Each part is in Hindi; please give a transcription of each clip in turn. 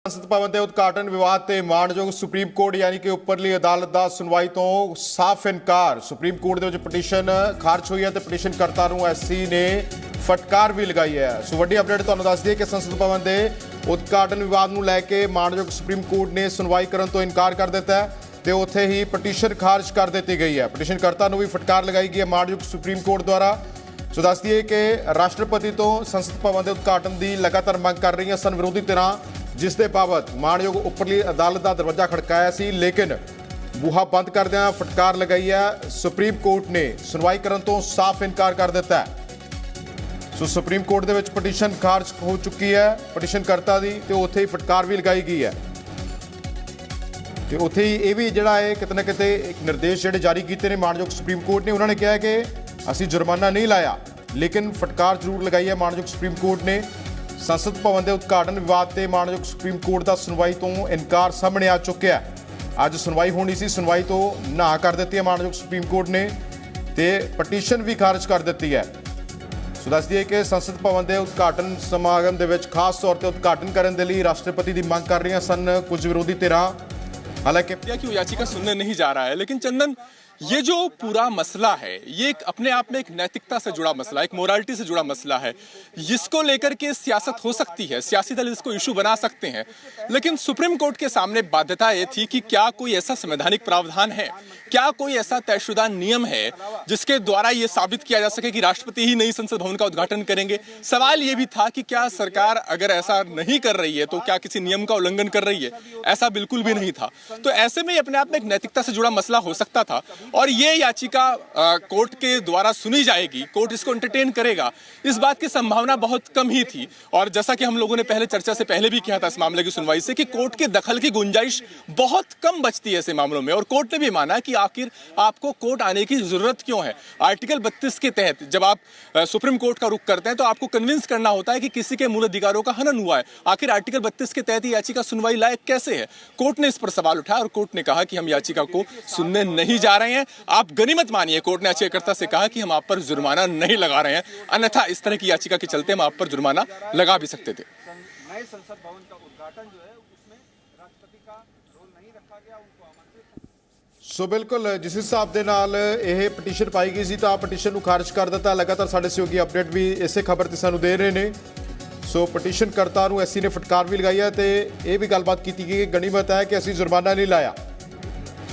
ਸੰਸਦ ਭਵਨ ਦੇ ਉਦਘਾਟਨ ਵਿਵਾਦ ਤੇ ਮਾਣਯੋਗ ਸੁਪਰੀਮ ਕੋਰਟ ਯਾਨੀ ਕਿ ਉੱਪਰਲੀ ਅਦਾਲਤ ਦਾ ਸੁਣਵਾਈ ਤੋਂ ਸਾਫ਼ ਇਨਕਾਰ। ਸੁਪਰੀਮ ਕੋਰਟ ਦੇ ਵਿੱਚ ਪਟੀਸ਼ਨ ਖਾਰਜ ਹੋਈ ਹੈ ਤੇ ਪਟੀਸ਼ਨ ਕਰਤਾ ਨੂੰ ਐਸਸੀ ਨੇ ਫਟਕਾਰ ਵੀ ਲਗਾਈ ਹੈ। ਸੋ ਵੱਡੀ ਅਪਡੇਟ ਤੁਹਾਨੂੰ ਦੱਸ ਦਈਏ ਕਿ ਸੰਸਦ ਭਵਨ ਦੇ ਉਦਘਾਟਨ ਵਿਵਾਦ ਨੂੰ ਲੈ ਕੇ ਮਾਣਯੋਗ ਸੁਪਰੀਮ ਕੋਰਟ ਨੇ ਸੁਣਵਾਈ ਕਰਨ ਤੋਂ ਇਨਕਾਰ ਕਰ ਦਿੱਤਾ ਹੈ ਤੇ ਉੱਥੇ ਹੀ ਪਟੀਸ਼ਨ ਖਾਰਜ ਕਰ ਦਿੱਤੀ ਗਈ ਹੈ। ਪਟੀਸ਼ਨ ਕਰਤਾ ਨੂੰ ਵੀ ਫਟਕਾਰ ਲਗਾਈ ਗਈ ਹੈ ਮਾਣਯੋਗ ਸੁਪਰੀਮ ਕੋਰਟ ਦੁਆਰਾ। ਸੋ ਦੱਸ ਦਈਏ ਕਿ ਰਾਸ਼ਟਰਪਤੀ ਤੋਂ ਸੰਸਦ ਭਵਨ ਦੇ ਉਦਘਾਟਨ ਦੀ ਲਗਾਤਾਰ ਮੰਗ ਕਰ ਰਹੀਆਂ ਸਨ ਵਿਰੋਧੀ ਧਿਰਾਂ, ਜਿਸ ਦੇ ਬਾਬਤ ਮਾਣਯੋਗ ਉੱਪਰਲੀ ਅਦਾਲਤ ਦਾ ਦਰਵਾਜ਼ਾ ਖੜਕਾਇਆ ਸੀ, ਲੇਕਿਨ ਬੂਹਾ ਬੰਦ ਕਰਦਿਆਂ ਫਟਕਾਰ ਲਗਾਈ ਹੈ। ਸੁਪਰੀਮ ਕੋਰਟ ਨੇ ਸੁਣਵਾਈ ਕਰਨ ਤੋਂ ਸਾਫ਼ ਇਨਕਾਰ ਕਰ ਦਿੱਤਾ ਹੈ। ਸੋ ਸੁਪਰੀਮ ਕੋਰਟ ਦੇ ਵਿੱਚ ਪਟੀਸ਼ਨ ਖਾਰਜ ਹੋ ਚੁੱਕੀ ਹੈ ਪਟੀਸ਼ਨ ਕਰਤਾ ਦੀ, ਤੇ ਉੱਥੇ ਹੀ ਫਟਕਾਰ ਵੀ ਲਗਾਈ ਗਈ ਹੈ। ਤੇ ਉੱਥੇ ਹੀ ਇਹ ਵੀ ਜਿਹੜਾ ਹੈ ਕਿਤੇ ਨਾ ਕਿਤੇ ਇੱਕ ਨਿਰਦੇਸ਼ ਜਿਹੜੇ ਜਾਰੀ ਕੀਤੇ ਨੇ ਮਾਣਯੋਗ ਸੁਪਰੀਮ ਕੋਰਟ ਨੇ, ਉਹਨਾਂ ਨੇ ਕਿਹਾ ਕਿ ਅਸੀਂ ਜੁਰਮਾਨਾ ਨਹੀਂ ਲਾਇਆ, ਲੇਕਿਨ ਫਟਕਾਰ ਜ਼ਰੂਰ ਲਗਾਈ ਹੈ ਮਾਣਯੋਗ ਸੁਪਰੀਮ ਕੋਰਟ ਨੇ। ਸੰਸਦ ਭਵਨ ਦੇ ਉਦਘਾਟਨ ਵਿਵਾਦ ਤੇ ਮਾਣਯੋਗ ਸੁਪਰੀਮ ਕੋਰਟ ਦਾ ਸੁਣਵਾਈ ਤੋਂ ਇਨਕਾਰ ਸਾਹਮਣੇ ਆ ਚੁੱਕਿਆ ਹੈ। ਅੱਜ ਸੁਣਵਾਈ ਹੋਣੀ ਸੀ, ਸੁਣਵਾਈ ਤੋਂ ਨਾ ਕਰ ਦਿੱਤੀ ਹੈ ਮਾਣਯੋਗ ਸੁਪਰੀਮ ਕੋਰਟ ਨੇ ਤੇ ਪਟੀਸ਼ਨ ਵੀ ਖਾਰਜ ਕਰ ਦਿੱਤੀ ਹੈ। ਸੋ ਦੱਸ ਦਈਏ ਕਿ ਸੰਸਦ ਭਵਨ ਦੇ ਉਦਘਾਟਨ ਸਮਾਗਮ ਦੇ ਵਿੱਚ ਖਾਸ ਤੌਰ ਤੇ ਉਦਘਾਟਨ ਕਰਨ ਦੇ ਲਈ ਰਾਸ਼ਟਰਪਤੀ ਦੀ ਮੰਗ कर रही सन कुछ विरोधी धिरां। हालांकि कि याचिका सुनने नहीं जा रहा है, लेकिन चंदन ये जो पूरा मसला है ये अपने आप में एक नैतिकता से जुड़ा मसला, एक मोरालिटी से जुड़ा मसला है। जिसको लेकर के सियासत हो सकती है, सियासी दल इसको इशू बना सकते हैं, लेकिन सुप्रीम कोर्ट के सामने बाध्यता ये थी कि क्या कोई ऐसा संवैधानिक प्रावधान है, क्या कोई ऐसा तयशुदा नियम है जिसके द्वारा ये साबित किया जा सके कि राष्ट्रपति ही नई संसद भवन का उद्घाटन करेंगे। सवाल ये भी था कि क्या सरकार अगर ऐसा नहीं कर रही है तो क्या किसी नियम का उल्लंघन कर रही है? ऐसा बिल्कुल भी नहीं था। तो ऐसे में अपने आप में एक नैतिकता से जुड़ा मसला हो सकता था और ये याचिका कोर्ट के द्वारा सुनी जाएगी, कोर्ट इसको एंटरटेन करेगा, इस बात की संभावना बहुत कम ही थी। और जैसा कि हम लोगों ने पहले चर्चा से पहले भी किया था इस मामले की सुनवाई से कि कोर्ट के दखल की गुंजाइश बहुत कम बचती है ऐसे मामलों में, और कोर्ट ने भी माना कि आखिर आपको कोर्ट आने की जरूरत क्यों है। आर्टिकल 32 के तहत जब आप सुप्रीम कोर्ट का रुख करते हैं तो आपको कन्विंस करना होता है कि किसी के मूल अधिकारों का हनन हुआ है। आखिर आर्टिकल 32 के तहत याचिका सुनवाई लायक कैसे है? कोर्ट ने इस पर सवाल उठाया और कोर्ट ने कहा कि हम याचिका को सुनने नहीं जा रहे हैं। आप गनीमत मानिए, कोर्ट ने याचिकाकर्ता से कहा कि हम आप पर जुर्माना नहीं लगा रहे हैं, अन्यथा इस तरह की याचिका के चलते हम आप पर जुर्माना लगा भी सकते थे। नए संसद भवन का उद्घाटन जो है उसमें राष्ट्रपति का रोल नहीं रखा गया, उनको आमंत्रित। ਸੋ ਬਿਲਕੁਲ ਜਿਸ ਹਿਸਾਬ ਦੇ ਨਾਲ ਇਹ ਪਟੀਸ਼ਨ ਪਾਈ ਗਈ ਸੀ ਤਾਂ ਪਟੀਸ਼ਨ ਨੂੰ ਖਾਰਜ ਕਰ ਦਿੱਤਾ। ਲਗਾਤਾਰ ਸਾਡੇ ਸਹਿਯੋਗੀ ਅਪਡੇਟ ਵੀ ਇਸੇ ਖਬਰ ਤੇ ਸਾਨੂੰ ਦੇ ਰਹੇ ਨੇ। ਸੋ ਪਟੀਸ਼ਨ ਕਰਤਾ ਨੂੰ ਐਸਸੀ ਨੇ ਫਟਕਾਰ ਵੀ ਲਗਾਈ ਹੈ ਤੇ ਇਹ ਵੀ ਗੱਲਬਾਤ ਕੀਤੀ ਗਈ ਕਿ ਗਣੀਮਤ ਹੈ ਕਿ ਅਸੀਂ ਜੁਰਮਾਨਾ ਨਹੀਂ ਲਾਇਆ।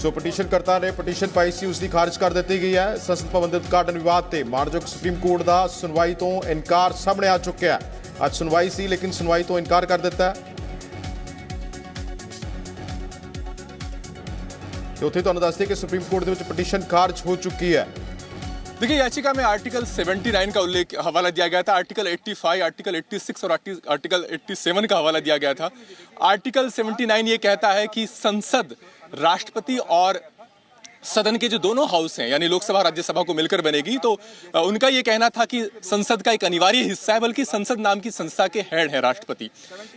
ਸੋ ਪਟੀਸ਼ਨ ਕਰਤਾ ਨੇ ਪਟੀਸ਼ਨ ਪਾਈ ਸੀ, ਉਸ ਦੀ ਖਾਰਜ ਕਰ ਦਿੱਤੀ ਗਈ ਹੈ। ਸੰਸਦ ਭਵਨ ਦੇ ਉਦਘਾਟਨ ਵਿਵਾਦ ਤੇ ਮਾਣਯੋਗ ਸੁਪਰੀਮ ਕੋਰਟ ਦਾ ਸੁਣਵਾਈ ਤੋਂ ਇਨਕਾਰ ਸਾਹਮਣੇ ਆ ਚੁੱਕਿਆ ਹੈ। ਅੱਜ ਸੁਣਵਾਈ ਸੀ ਲੇਕਿਨ ਸੁਣਵਾਈ ਤੋਂ ਇਨਕਾਰ ਕਰ ਦਿੱਤਾ ਹੈ। ਤੇ ਉੱਥੇ ਤੁਹਾਨੂੰ ਦੱਸ ਦਈਏ ਕਿ ਸੁਪਰੀਮ ਕੋਰਟ ਦੇ ਵਿੱਚ ਪਟੀਸ਼ਨ ਖਾਰਜ ਹੋ ਚੁੱਕੀ ਹੈ। देखिए, याचिका में आर्टिकल 79 का उल्लेख हवाला दिया गया था, आर्टिकल 85, आर्टिकल 86 और आर्टिकल 87 का हवाला दिया गया था। आर्टिकल 79 ये कहता है कि संसद, राष्ट्रपति और सदन के जो दोनों हाउस हैं यानी लोकसभा राज्यसभा को मिलकर बनेगी, तो उनका ये कहना था कि संसद का एक अनिवार्य हिस्सा है, बल्कि संसद नाम की संस्था के हेड है राष्ट्रपति।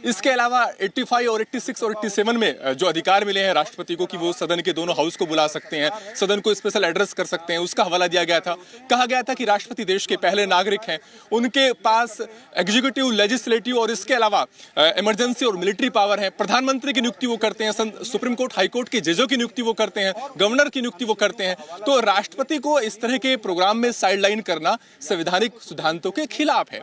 इसके अलावा 85 और 86 और 87 में जो अधिकार मिले हैं राष्ट्रपति को कि वो सदन के दोनों हाउस को बुला सकते हैं, सदन को स्पेशल एड्रेस कर सकते हैं, उसका हवाला दिया गया था। कहा गया था कि राष्ट्रपति देश के पहले नागरिक हैं, उनके पास एग्जीक्यूटिव, लेजिस्लेटिव और इसके अलावा इमरजेंसी और मिलिट्री पावर है। प्रधानमंत्री की नियुक्ति वो करते हैं, सुप्रीम कोर्ट, हाईकोर्ट के जजों की नियुक्ति वो करते हैं, गवर्नर की वो करते हैं। तो राष्ट्रपति को इस तरह के प्रोग्राम में साइडलाइन करना संवैधानिक सिद्धांतों के खिलाफ है।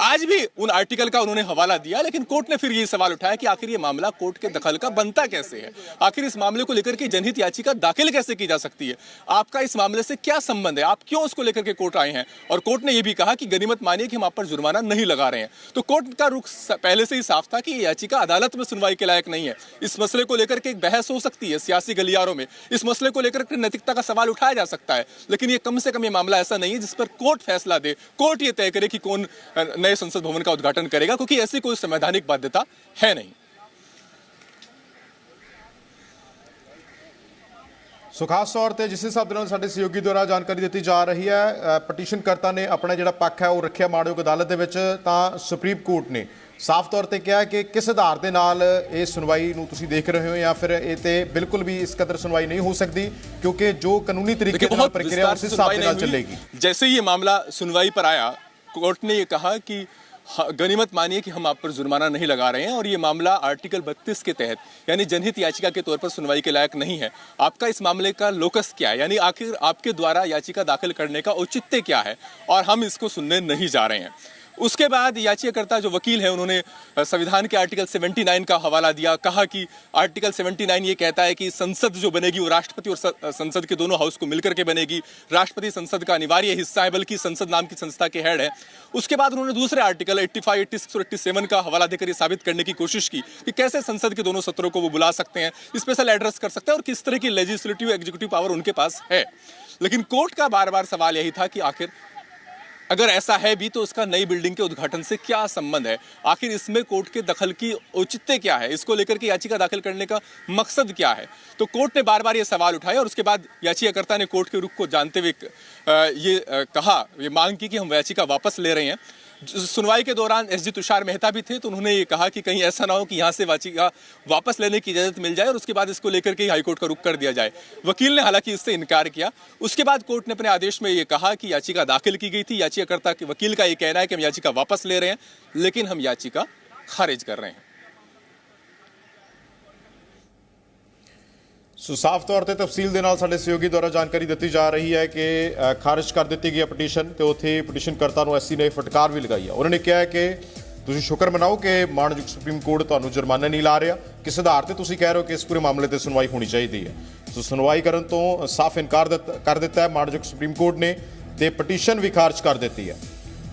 आज भी उन आर्टिकल का उन्होंने हवाला दिया, लेकिन कोर्ट ने फिर ये सवाल उठाया कि आखिर ये मामला कोर्ट के दखल का बनता कैसे है, आखिर इस मामले को लेकर के जनहित याचिका दाखिल कैसे की जा सकती है, आपका इस मामले से क्या संबंध है, आप क्यों उसको लेकर के कोर्ट आए हैं। और कोर्ट ने यह भी कहा कि गनीमत मानिए कि हम आप पर जुर्माना नहीं लगा रहे हैं। तो कोर्ट का रुख पहले से ही साफ था कि ये याचिका अदालत में सुनवाई के लायक नहीं है। इस मसले को लेकर के एक बहस हो सकती है सियासी गलियारों में, इस मसले को लेकर नैतिकता का सवाल उठाया जा सकता है, लेकिन ये कम से कम ये मामला ऐसा नहीं है जिस पर कोर्ट फैसला दे, कोर्ट ये तय करे कि कौन नए संसद भवन का उद्घाटन करेगा, क्योंकि ऐसी कोई संवैधानिक बाध्यता है नहीं। ਸੋ ਖਾਸ ਤੌਰ ਤੇ ਜਿਸ ਹਿਸਾਬ ਦੇ ਨਾਲ ਸਾਡੇ ਸਹਿਯੋਗੀ ਦੁਆਰਾ ਜਾਣਕਾਰੀ ਦਿੱਤੀ ਜਾ ਰਹੀ ਹੈ, ਪਟੀਸ਼ਨ ਕਰਤਾ ਨੇ ਆਪਣਾ ਜਿਹੜਾ ਪੱਖ ਹੈ ਉਹ ਰੱਖਿਆ ਮਾਣਯੋਗ ਅਦਾਲਤ ਦੇ ਵਿੱਚ, ਤਾਂ ਸੁਪਰੀਮ ਕੋਰਟ ਨੇ ਸਾਫ਼ ਤੌਰ ਤੇ ਕਿਹਾ ਕਿ ਕਿਸ ਆਧਾਰ ਦੇ ਨਾਲ ਇਹ ਸੁਣਵਾਈ ਨੂੰ ਤੁਸੀਂ ਦੇਖ ਰਹੇ ਹੋ, ਜਾਂ ਫਿਰ ਇਹ ਤੇ ਬਿਲਕੁਲ ਵੀ ਇਸ ਕਦਰ ਸੁਣਵਾਈ ਨਹੀਂ ਹੋ ਸਕਦੀ, ਕਿਉਂਕਿ ਜੋ ਕਾਨੂੰਨੀ ਤਰੀਕੇ ਨਾਲ ਪ੍ਰਕਿਰਿਆ ਉਸ ਹਿਸਾਬ ਦੇ ਨਾਲ ਚੱਲੇਗੀ। जैसे ही ये मामला सुनवाई पर आया, कोर्ट ने ये कहा कि गनीमत मानिए कि हम आप पर जुर्माना नहीं लगा रहे हैं और ये मामला आर्टिकल 32 के तहत यानी जनहित याचिका के तौर पर सुनवाई के लायक नहीं है। आपका इस मामले का लोकस क्या है, यानी आखिर आपके द्वारा याचिका दाखिल करने का औचित्य क्या है, और हम इसको सुनने नहीं जा रहे हैं। उसके बाद याचिकाकर्ता जो वकील है उन्होंने संविधान के आर्टिकल 79 का हवाला दिया, कहा कि आर्टिकल 79 ये कहता है कि संसद जो बनेगी वो राष्ट्रपति और संसद के दोनों हाउस को मिलकर के बनेगी, राष्ट्रपति संसद का अनिवार्य हिस्सा है, बल्कि संसद नाम की संस्था के हेड है। उसके बाद उन्होंने दूसरे आर्टिकल 85, 86 और 87 का हवाला देकर ये साबित करने की कोशिश की कि कैसे संसद के दोनों सत्रों को वो बुला सकते हैं, स्पेशल एड्रेस कर सकते हैं और किस तरह की लेजिस्लेटिव एग्जीक्यूटिव पावर उनके पास है। लेकिन कोर्ट का बार बार सवाल यही था कि आखिर अगर ऐसा है भी तो उसका नई बिल्डिंग के उद्घाटन से क्या संबंध है, आखिर इसमें कोर्ट के दखल की औचित्य क्या है, इसको लेकर के याचिका दाखिल करने का मकसद क्या है। तो कोर्ट ने बार बार ये सवाल उठाए और उसके बाद याचिकाकर्ता ने कोर्ट के रुख को जानते हुए ये मांग की कि हम याचिका वापस ले रहे हैं। सुनवाई के दौरान एसजी तुषार मेहता भी थे, तो उन्होंने ये कहा कि कहीं ऐसा ना हो कि यहाँ से याचिका वापस लेने की इजाजत मिल जाए और उसके बाद इसको लेकर के हाईकोर्ट का रुख कर दिया जाए। वकील ने हालांकि इससे इनकार किया। उसके बाद कोर्ट ने अपने आदेश में ये कहा कि याचिका दाखिल की गई थी, याचिकाकर्ता के वकील का ये कहना है कि हम याचिका वापस ले रहे हैं, लेकिन हम याचिका खारिज कर रहे हैं। ਸੋ ਸਾਫ਼ ਤੌਰ ਤੇ ਤਫਸੀਲ ਦੇ ਨਾਲ ਸਾਡੇ ਸਹਿਯੋਗੀ ਦੁਆਰਾ ਜਾਣਕਾਰੀ ਦਿੱਤੀ ਜਾ ਰਹੀ ਹੈ ਕਿ ਖਾਰਜ ਕਰ ਦਿੱਤੀ ਗਈ ਪਟੀਸ਼ਨ ਤੇ ਉੱਥੇ ਪਟੀਸ਼ਨਕਰਤਾ ਨੂੰ ਐਸਸੀ ਨੇ ਫਟਕਾਰ ਵੀ ਲਗਾਈ ਹੈ। ਉਹਨਾਂ ਨੇ ਕਿਹਾ ਹੈ ਕਿ ਤੁਸੀਂ ਸ਼ੁਕਰ ਮਨਾਓ ਕਿ ਮਾਣਯੋਗ ਸੁਪਰੀਮ ਕੋਰਟ ਤੁਹਾਨੂੰ ਜੁਰਮਾਨਾ ਨਹੀਂ ਲਾ ਰਿਹਾ, ਕਿਸ ਆਧਾਰ ਤੇ ਤੁਸੀਂ ਕਹਿ ਰਹੇ ਹੋ ਕਿ ਇਸ ਪੂਰੇ ਮਾਮਲੇ ਤੇ ਸੁਣਵਾਈ ਹੋਣੀ ਚਾਹੀਦੀ ਹੈ। ਸੋ ਸੁਣਵਾਈ ਕਰਨ ਤੋਂ ਸਾਫ਼ ਇਨਕਾਰ ਕਰ ਦਿੱਤਾ ਹੈ ਮਾਣਯੋਗ ਸੁਪਰੀਮ ਕੋਰਟ ਨੇ ਤੇ ਪਟੀਸ਼ਨ ਵੀ ਖਾਰਜ ਕਰ ਦਿੱਤੀ ਹੈ।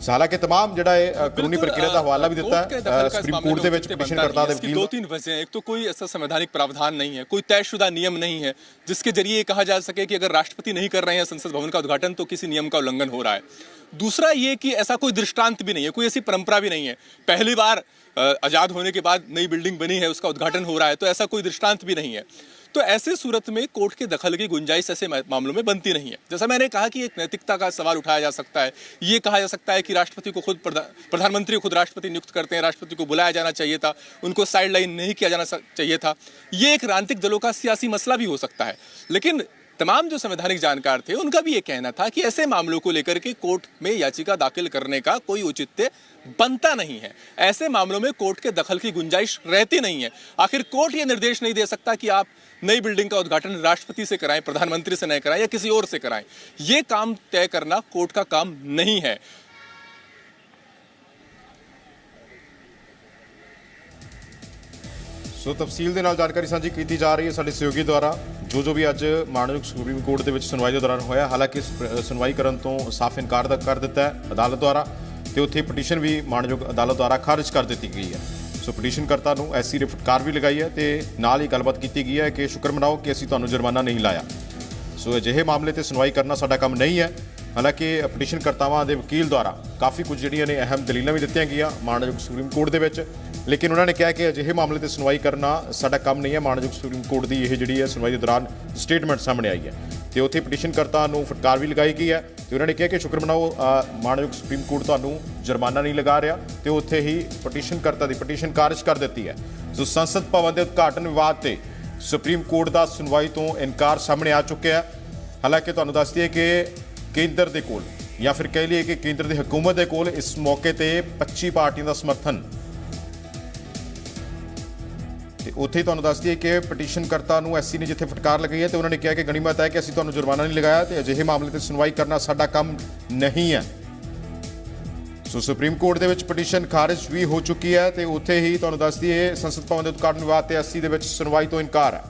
हालांकि तमाम जड़ा कानूनी प्रक्रिया का हवाला भी दिता है सुप्रीम कोर्ट के पटिशनकर्ता दे वकील। दो तीन वजह, एक तो कोई ऐसा संवैधानिक प्रावधान नहीं है, कोई तयशुदा नियम नहीं है जिसके जरिए ये कहा जा सके कि अगर राष्ट्रपति नहीं कर रहे हैं संसद भवन का उद्घाटन तो किसी नियम का उल्लंघन हो रहा है। दूसरा ये कि ऐसा कोई दृष्टांत भी नहीं है, कोई ऐसी परंपरा भी नहीं है। पहली बार आजाद होने के बाद नई बिल्डिंग बनी है, उसका उद्घाटन हो रहा है, तो ऐसा कोई दृष्टांत भी नहीं है। तो ऐसे सूरत में कोर्ट के दखल की गुंजाइश ऐसे मामलों में बनती नहीं है। जैसा मैंने कहा कि एक नैतिकता का सवाल उठाया जा सकता है, ये कहा जा सकता है कि राष्ट्रपति को खुद प्रधानमंत्री को खुद राष्ट्रपति नियुक्त करते हैं, राष्ट्रपति को बुलाया जाना चाहिए था, उनको साइड लाइन नहीं किया जाना चाहिए था। ये एक राजनीतिक दलों का सियासी मसला भी हो सकता है, लेकिन तमाम जो संवैधानिक जानकार थे उनका भी ये कहना था कि ऐसे मामलों को लेकर के कोर्ट में याचिका दाखिल करने का कोई औचित्य बनता नहीं है। ऐसे मामलों में कोर्ट के दखल की गुंजाइश रहती नहीं है। आखिर कोर्ट ये निर्देश नहीं दे सकता कि आप नई बिल्डिंग का उद्घाटन राष्ट्रपति से कराएं, प्रधानमंत्री से नहीं कराएं या किसी और से कराएं। ये काम तय करना कोर्ट का काम नहीं है। ਸੋ ਤਫਸੀਲ ਦੇ ਨਾਲ ਜਾਣਕਾਰੀ ਸਾਂਝੀ ਕੀਤੀ ਜਾ ਰਹੀ ਹੈ ਸਾਡੇ ਸਹਿਯੋਗੀ ਦੁਆਰਾ ਜੋ ਵੀ ਅੱਜ ਮਾਣਯੋਗ ਸੁਪਰੀਮ ਕੋਰਟ ਦੇ ਵਿੱਚ ਸੁਣਵਾਈ ਦੇ ਦੌਰਾਨ ਹੋਇਆ। ਹਾਲਾਂਕਿ ਸੁਣਵਾਈ ਕਰਨ ਤੋਂ ਸਾਫ਼ ਇਨਕਾਰ ਕਰ ਦਿੱਤਾ ਹੈ ਅਦਾਲਤ ਦੁਆਰਾ ਤੇ ਉੱਥੇ ਪਟੀਸ਼ਨ ਵੀ ਮਾਣਯੋਗ ਅਦਾਲਤ ਦੁਆਰਾ ਖਾਰਜ ਕਰ ਦਿੱਤੀ ਗਈ ਹੈ। ਸੋ ਪਟੀਸ਼ਨਕਰਤਾ ਨੂੰ ਐਸਸੀ ਨੇ ਫਟਕਾਰ ਵੀ ਲਗਾਈ ਹੈ ਤੇ ਨਾਲ ਹੀ ਗੱਲਬਾਤ ਕੀਤੀ ਗਈ ਹੈ ਕਿ ਸ਼ੁਕਰ ਮਨਾਓ ਕਿ ਅਸੀਂ ਤੁਹਾਨੂੰ ਜੁਰਮਾਨਾ ਨਹੀਂ ਲਾਇਆ। ਸੋ ਅਜਿਹੇ ਮਾਮਲੇ ਤੇ ਸੁਣਵਾਈ ਕਰਨਾ ਸਾਡਾ ਕੰਮ ਨਹੀਂ ਹੈ। ਹਾਲਾਂਕਿ ਪਟੀਸ਼ਨਕਰਤਾਵਾਂ ਦੇ ਵਕੀਲ ਦੁਆਰਾ ਕਾਫੀ ਕੁਝ ਜਿਹੜੀਆਂ ਨੇ ਅਹਿਮ ਦਲੀਲਾਂ ਵੀ ਦਿੱਤੀਆਂ ਗਈਆਂ ਮਾਣਯੋਗ ਸੁਪਰੀਮ ਕੋਰਟ ਦੇ ਵਿੱਚ, ਲੇਕਿਨ ਉਹਨਾਂ ਨੇ ਕਿਹਾ ਕਿ ਅਜਿਹੇ ਮਾਮਲੇ ਤੇ ਸੁਣਵਾਈ ਕਰਨਾ ਸਾਡਾ ਕੰਮ ਨਹੀਂ ਹੈ। ਮਾਣਯੋਗ ਸੁਪਰੀਮ ਕੋਰਟ ਦੀ ਇਹ ਜਿਹੜੀ ਹੈ ਸੁਣਵਾਈ ਦੇ ਦੌਰਾਨ ਸਟੇਟਮੈਂਟ ਸਾਹਮਣੇ ਆਈ ਹੈ ਤੇ ਉੱਥੇ ਪਟੀਸ਼ਨਕਰਤਾ ਨੂੰ ਫਟਕਾਰ ਵੀ ਲਗਾਈ ਗਈ ਹੈ ਤੇ ਉਹਨਾਂ ਨੇ ਕਿਹਾ ਕਿ ਸ਼ੁਕਰ ਮਨਾਓ ਮਾਣਯੋਗ ਸੁਪਰੀਮ ਕੋਰਟ ਤੁਹਾਨੂੰ ਜੁਰਮਾਨਾ ਨਹੀਂ ਲਗਾ ਰਿਹਾ ਤੇ ਉੱਥੇ ਹੀ ਪਟੀਸ਼ਨਕਰਤਾ ਦੀ ਪਟੀਸ਼ਨ ਖਾਰਜ ਕਰ ਦਿੱਤੀ ਹੈ। ਸੋ ਸੰਸਦ ਭਵਨ ਦੇ ਉਦਘਾਟਨ ਵਿਵਾਦ ਤੇ ਸੁਪਰੀਮ ਕੋਰਟ ਦਾ ਸੁਣਵਾਈ ਤੋਂ ਇਨਕਾਰ ਸਾਹਮਣੇ ਆ ਚੁੱਕਿਆ ਹੈ। ਹਾਲਾਂਕਿ ਤੁਹਾਨੂੰ ਦੱਸ ਦਈਏ ਕਿ ਕੇਂਦਰ ਦੇ ਕੋਲ ਜਾਂ ਫਿਰ ਕਹਿ ਲਈਏ ਕਿ ਕੇਂਦਰ ਦੀ ਹਕੂਮਤ ਦੇ ਕੋਲ ਇਸ ਮੌਕੇ ਤੇ 25 ਪਾਰਟੀਆਂ ਦਾ ਸਮਰਥਨ ਤੇ ਉੱਥੇ ਤੁਹਾਨੂੰ ਦੱਸ ਦਈਏ ਕਿ ਪਟੀਸ਼ਨਕਰਤਾ ਨੂੰ ਐਸਸੀ ਨੇ ਜਿੱਥੇ ਫਟਕਾਰ ਲਗਾਈ ਹੈ ਤੇ ਉਹਨਾਂ ਨੇ ਕਿਹਾ ਕਿ ਗਣੀਮਤ ਹੈ ਕਿ ਅਸੀਂ ਤੁਹਾਨੂੰ ਜੁਰਮਾਨਾ ਨਹੀਂ ਲਗਾਇਆ ਤੇ ਅਜਿਹੇ ਮਾਮਲੇ ਤੇ ਸੁਣਵਾਈ ਕਰਨਾ ਸਾਡਾ ਕੰਮ ਨਹੀਂ ਹੈ। ਸੋ ਸੁਪਰੀਮ ਕੋਰਟ ਦੇ ਵਿੱਚ ਪਟੀਸ਼ਨ ਖਾਰਜ ਵੀ ਹੋ ਚੁੱਕੀ ਹੈ ਤੇ ਉੱਥੇ ਹੀ ਤੁਹਾਨੂੰ ਦੱਸ ਦਈਏ ਸੰਸਦ ਭਵਨ ਦੇ ਉਦਘਾਟਨ ਵਿਵਾਦ ਤੇ ਐਸਸੀ ਦੇ ਵਿੱਚ ਸੁਣਵਾਈ ਤੋਂ ਇਨਕਾਰ ਹੈ।